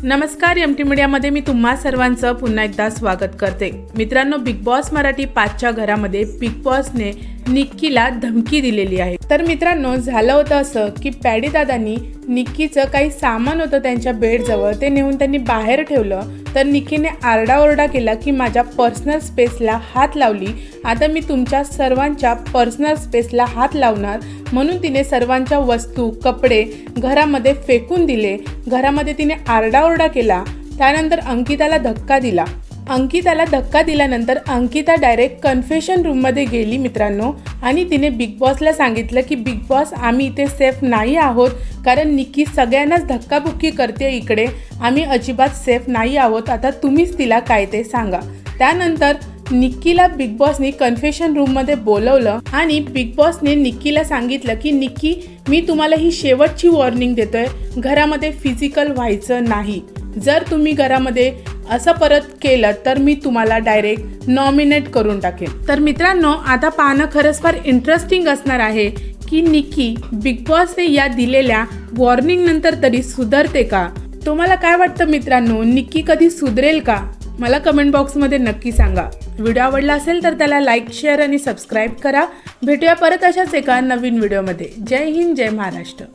नमस्कार, एमटी मीडियामध्ये मी तुम्हा सर्वांचं पुन्हा एकदा स्वागत करते। मित्रांनो, बिग बॉस मराठी 5च्या घरामध्ये बिग बॉसने निक्कीला धमकी दिलेली आहे। तर मित्रांनो, झालं होतं असं की पॅडी दादांनी निक्कीचं काही सामान होतं त्यांच्या बेडजवळ, ते नेऊन त्यांनी बाहेर ठेवलं। तर निक्कीने आरडाओरडा केला की माझ्या पर्सनल स्पेसला हात लावली, आता मी तुमच्या सर्वांच्या पर्सनल स्पेसला हात लावणार, म्हणून तिने सर्वांच्या वस्तू कपडे घरामध्ये फेकून दिले। घरामध्ये तिने आरडाओरडा केला। त्यानंतर अंकिताला धक्का दिला। अंकिताला धक्का दिल्यानंतर अंकिता डायरेक्ट कन्फेशन रूममध्ये गेली मित्रांनो, आणि तिने बिग बॉसला सांगितलं की बिग बॉस, आम्ही इथे सेफ नाही आहोत, कारण निक्की सगळ्यांनाच धक्काबुक्की करते इकडे, आम्ही अजिबात सेफ नाही आहोत, आता तुम्हीच तिला काय ते सांगा। त्यानंतर निक्कीला बिग बॉसने कन्फेशन रूममध्ये बोलवलं आणि बिग बॉसने निक्कीला सांगितलं की निक्की, मी तुम्हाला ही शेवटची वॉर्निंग देतोय, घरामध्ये फिजिकल व्हायचं नाही। जर तुम्ही घरामध्ये असं परत केलं तर मी तुम्हाला डायरेक्ट नॉमिनेट करून टाकेन। तर मित्रांनो, आता पाहणं खरंच फार इंटरेस्टिंग असणार आहे की निक्की बिग बॉसने या दिलेल्या वॉर्निंग नंतर तरी सुधारते का? तुम्हाला काय वाटतं मित्रांनो, निक्की कधी सुधरेल का? मला कमेंट बॉक्समध्ये नक्की सांगा। व्हिडिओ आवडला असेल तर त्याला लाईक, शेअर आणि सबस्क्राईब करा। भेटूया परत अशाच एका नवीन व्हिडिओमध्ये। जय हिंद, जय महाराष्ट्र।